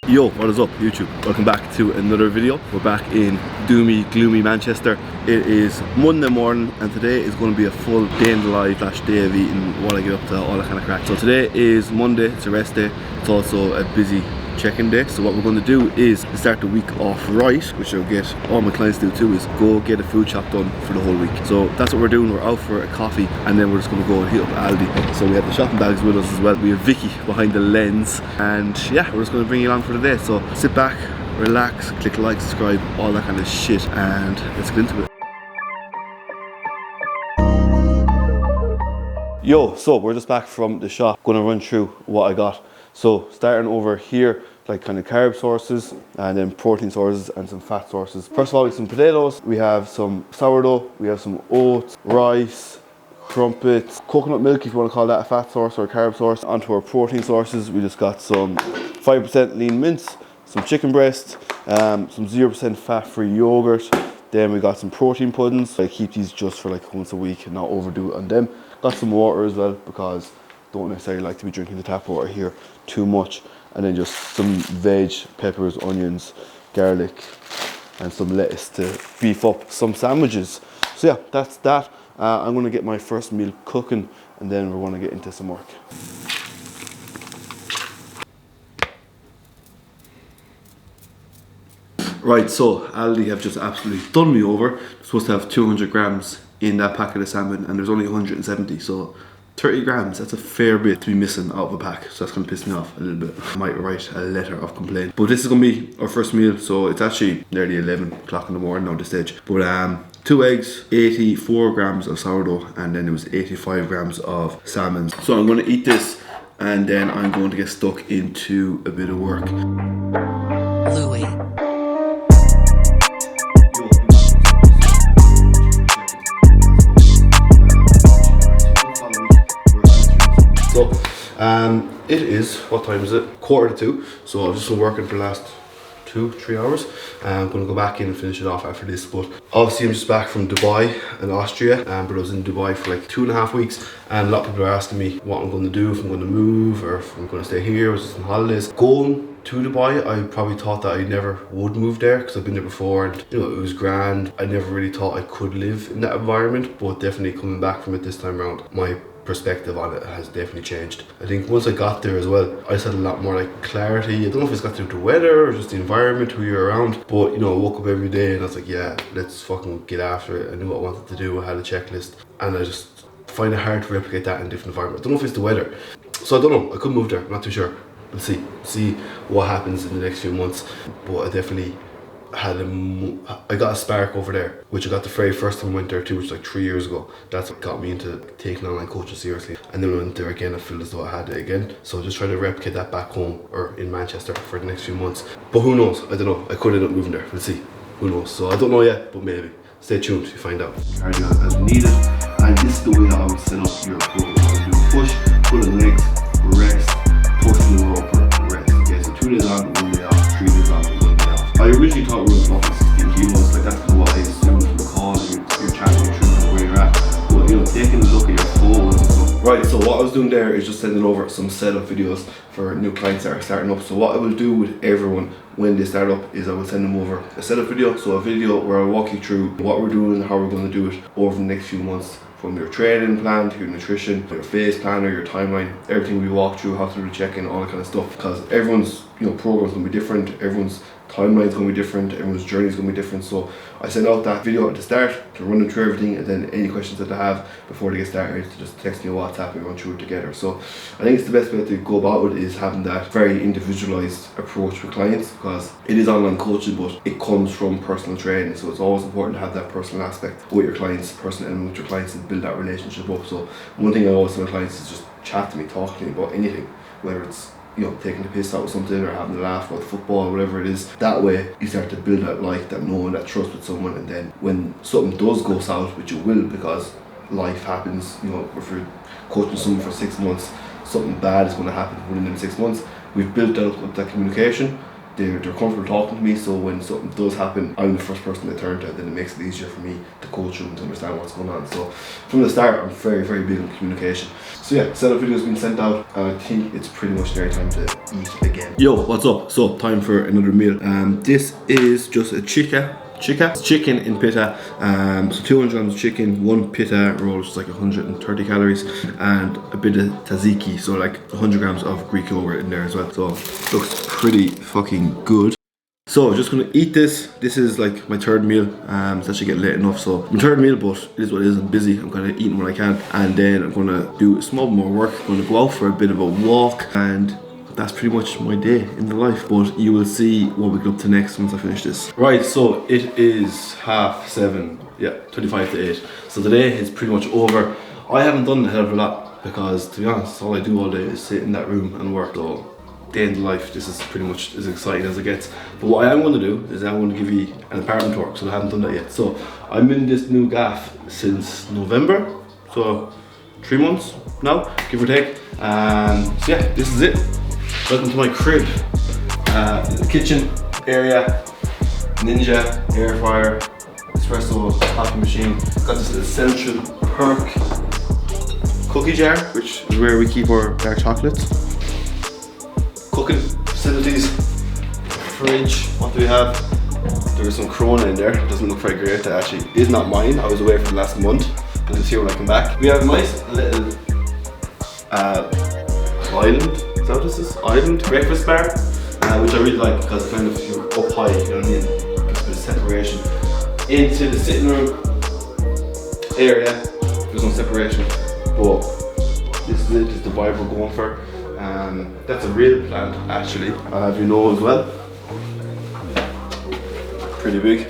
Yo, what is up YouTube? Welcome back to another video. We're back in doomy, gloomy Manchester. It is Monday morning and today is going to be a full day in the life / day of eating while I get up to all that kind of crack. So today is Monday, it's a rest day. It's also a busy check-in day. So what we're going to do is start the week off right, which I'll get all my clients to do too, is go get a food shop done for the whole week. So that's what we're doing. We're out for a coffee and then we're just going to go and hit up Aldi. So we have the shopping bags with us as well. We have Vicky behind the lens and yeah, we're just going to bring you along for the day. So sit back, relax, click like, subscribe, all that kind of shit, and let's get into it. Yo, so we're just back from the shop. Gonna run through what I got. So starting over here, like kind of carb sources and then protein sources and some fat sources. First of all, we have some potatoes, we have some sourdough, we have some oats, rice, crumpets, coconut milk if you want to call that a fat source or a carb source. Onto our protein sources, we just got some 5% lean mince, some chicken breast, some 0% fat-free yogurt. Then we got some protein puddings. I keep these just for like once a week and not overdo it on them. Got some water as well because don't necessarily like to be drinking the tap water here too much. And then just some veg, peppers, onions, garlic, and some lettuce to beef up some sandwiches. So yeah, that's that. I'm gonna get my first meal cooking and then we're gonna get into some work. Right, so Aldi have just absolutely done me over. They're supposed to have 200 grams in that packet of salmon and there's only 170, so 30 grams, that's a fair bit to be missing out of a pack, so that's going to piss me off a little bit. I might write a letter of complaint. But this is going to be our first meal, so it's actually nearly 11 o'clock in the morning at this stage. But 2 eggs, 84 grams of sourdough, and then it was 85 grams of salmon. So I'm going to eat this and then I'm going to get stuck into a bit of work. Louis. So, it is, what time is it? 1:45. So I've just been working for the last 2-3 hours. I'm going to go back in and finish it off after this. But obviously I'm just back from Dubai and Austria. But I was in Dubai for like 2.5 weeks. And a lot of people are asking me what I'm going to do, if I'm going to move or if I'm going to stay here or just on holidays. Going to Dubai, I probably thought that I never would move there because I've been there before and you know it was grand. I never really thought I could live in that environment, but definitely coming back from it this time around, my perspective on it has definitely changed. I think once I got there as well, I just had a lot more like clarity. I don't know if it's got to do with the weather or just the environment, who you're around, but you know, I woke up every day and I was like, yeah, let's fucking get after it. I knew what I wanted to do, I had a checklist, and I just find it hard to replicate that in a different environment. I don't know if it's the weather, so I don't know, I could move there, I'm not too sure. We'll see what happens in the next few months, but I definitely had I got a spark over there, which I got the very first time I went there too, which was like 3 years ago. That's what got me into taking online coaching seriously. And then when I went there again, I feel as though I had it again. So just trying to replicate that back home or in Manchester for the next few months. But who knows? I don't know. I could end up moving there. We'll see. Who knows? So I don't know yet, but maybe. Stay tuned to find out. Cardio as needed, and this is the way I would set up your program. I do push, pull the legs, rest, push in the rope, rest. Yeah, so 2 days on, 1 day off, 3 days on, 1 day off. I originally thought we were about 16 kilos, like that's kind of what I assumed from the call, you're chatting through where you're at. But you know, taking a look at your phones and stuff. Right, so what I was doing there is just sending over some setup videos for new clients that are starting up. So what I will do with everyone when they start up is I will send them over a setup video. So a video where I walk you through what we're doing, how we're going to do it over the next few months. From your training plan to your nutrition, your phase plan or your timeline, everything we walk through, how to do the check-in, all that kind of stuff. Because everyone's program's gonna be different, everyone's timeline's gonna be different, everyone's journey's gonna be different. So I send out that video at the start to run them through everything, and then any questions that they have before they get started, to just text me on WhatsApp and run through it together. So I think it's the best way to go about it is having that very individualized approach with clients, because it is online coaching, but it comes from personal training. So it's always important to have that personal aspect with your clients, personal element with your clients, and build that relationship up. So one thing I always tell my clients is just chat to me, talk to me about anything, whether it's taking the piss out of something or having a laugh about football or whatever it is. That way you start to build that like, that knowing, that trust with someone, and then when something does go south, which it will because life happens, if you're coaching someone for 6 months, something bad is going to happen within them 6 months. We've built up that communication, they're comfortable talking to me, so when something does happen, I'm the first person they turn to, then it makes it easier for me to coach them to understand what's going on. So from the start, I'm very, very big on communication. So yeah, setup video's been sent out. I think it's pretty much near time to eat again. Yo, what's up? So time for another meal. This is just a it's chicken in pita, so 200 grams of chicken, one pita roll, which is like 130 calories, and a bit of tzatziki, so like 100 grams of Greek yogurt in there as well. So looks pretty fucking good. So just gonna eat this. This is like my third meal. It's actually getting late enough, so my third meal, but it is what it is. I'm busy. I'm kind of eating what I can, and then I'm gonna do a small more work. I'm gonna go out for a bit of a walk, and that's pretty much my day in the life, but you will see what we get up to next once I finish this. Right, so it is 7:30, yeah, 25 to 8. So the day is pretty much over. I haven't done a hell of a lot because, to be honest, all I do all day is sit in that room and work. So day in the life, this is pretty much as exciting as it gets. But what I am going to do is I'm going to give you an apartment tour, so I haven't done that yet. So I'm in this new gaff since November, so 3 months now, give or take. So yeah, this is it. Welcome to my crib. The kitchen area, Ninja air fryer, espresso coffee machine. Got this Essential Perk cookie jar, which is where we keep our dark chocolates. Cooking facilities, fridge. What do we have? There's some Corona in there. Doesn't look very great. That actually is not mine. I was away for the last month. But it's here when I come back. We have a nice little island. Is that what this is? Island breakfast bar, which I really like because kind of you're up high, you know what I mean? Gives a bit of separation. Into the sitting room area, there's no separation, but this is it, this is the vibe we're going for. That's a real plant actually, I'll have you know as well. Pretty big.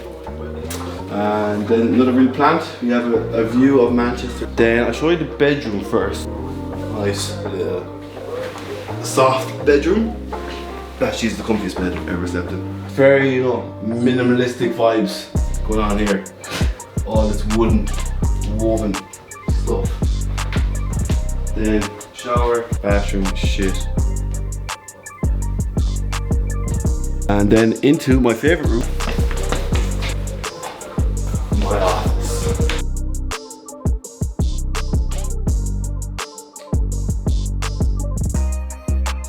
And then another real plant, we have a view of Manchester. Then I'll show you the bedroom first. Nice little soft bedroom. Actually, it's the comfiest bed I've ever slept in. Very, you know, minimalistic vibes going on here. All this wooden, woven stuff. Then shower, bathroom, shit. And then into my favorite room, my office.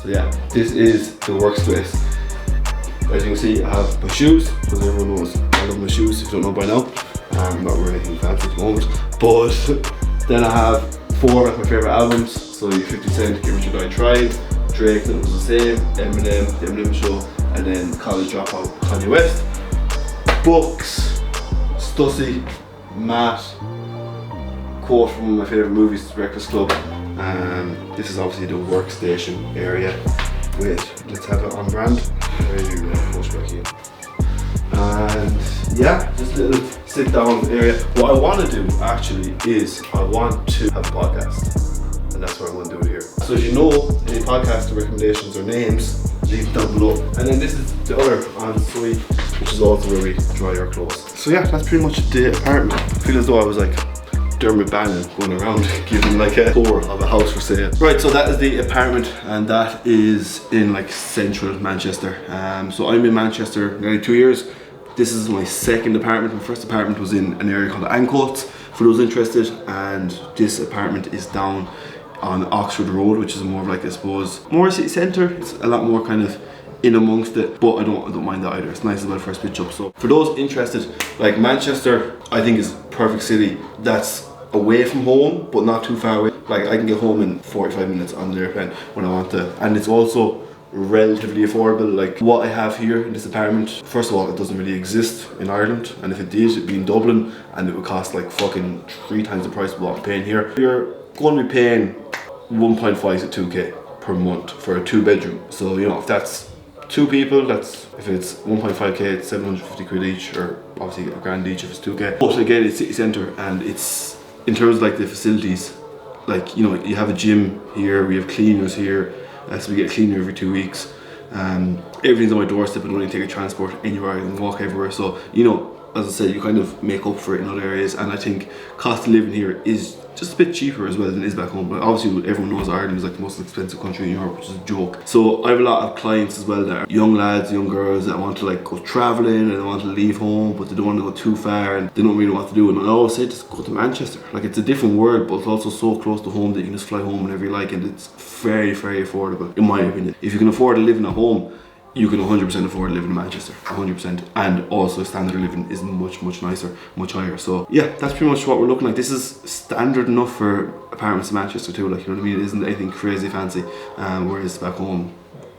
So yeah, this is the workspace. As you can see, I have my shoes, because everyone knows I love my shoes, if you don't know by now. I'm not wearing anything fancy at the moment. But then I have 4 of my favourite albums. So you 50 Cent, Get Rich or Die Trying, Drake, that was the same, Eminem, The Eminem Show, and then College Dropout, Kanye West. Books, Stussy, Matt, quote from one of my favourite movies, The Breakfast Club. This is obviously the workstation area. Wait, let's have it on brand. Where are you push back here? And yeah, just a little sit down area. What I want to do actually is I want to have a podcast, and that's what I'm going to do here. So if you know any podcast recommendations or names, leave them down below. And then this is the other ensuite, which is also where we dry our clothes. So yeah, that's pretty much the apartment. I feel as though I was like Dermot Bannon going around giving like a tour of a house for sale. Right, so that is the apartment, and that is in like central Manchester. So I'm in Manchester nearly 2 years. This is my second apartment. My first apartment was in an area called Ancoats, for those interested, and this apartment is down on Oxford Road, which is more of like, I suppose, more city centre. It's a lot more kind of in amongst it, but I don't mind that either. It's nice as well for a pitch up. So for those interested, like Manchester, I think is a perfect city that's away from home, but not too far away. Like I can get home in 45 minutes on the airplane when I want to, and it's also relatively affordable. Like what I have here in this apartment, first of all, it doesn't really exist in Ireland, and if it did, it'd be in Dublin, and it would cost like fucking 3 times the price of what I'm paying here. You're going to be paying 1.5 to 2k per month for a 2-bedroom. So you know, if that's 2 people, that's, if it's 1.5k, it's 750 quid each, or obviously a grand each if it's 2k. But again, it's city centre, and it's, in terms of like the facilities, like, you know, you have a gym here, we have cleaners here, so we get a cleaner every 2 weeks. Everything's on my doorstep, I don't need to take a transport anywhere, I can walk everywhere. So, you know, as I said, you kind of make up for it in other areas, and I think cost of living here is just a bit cheaper as well than it is back home. But obviously everyone knows Ireland is like the most expensive country in Europe, which is a joke. So I have a lot of clients as well that are young lads, young girls that want to like go travelling and they want to leave home, but they don't want to go too far and they don't really know what to do. And I always say just go to Manchester. Like, it's a different world, but it's also so close to home that you can just fly home whenever you like, and it's very, very affordable in my opinion. If you can afford to live in a home, you can 100% afford living in Manchester, 100%, and also standard of living is much, much nicer, much higher. So yeah, that's pretty much what we're looking like. This is standard enough for apartments in Manchester too, like, you know what I mean? It isn't anything crazy fancy, whereas back home,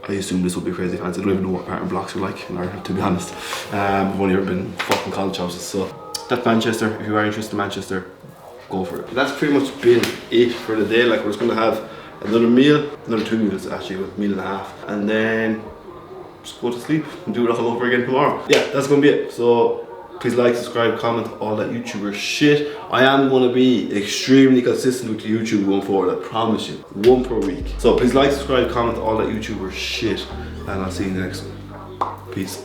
I assume this would be crazy fancy. I don't even know what apartment blocks are like in Ireland, to be honest. I've only ever been in fucking college houses. So that's Manchester. If you are interested in Manchester, go for it. That's pretty much been it for the day. Like, we're just gonna have another meal, another 2 meals actually, a meal and a half, and then just go to sleep and do it all over again tomorrow. Yeah, that's gonna be it. So please like, subscribe, comment, all that YouTuber shit. I am gonna be extremely consistent with YouTube going forward, I promise you. 1 per week. So please like, subscribe, comment, all that YouTuber shit, and I'll see you in the next one. Peace.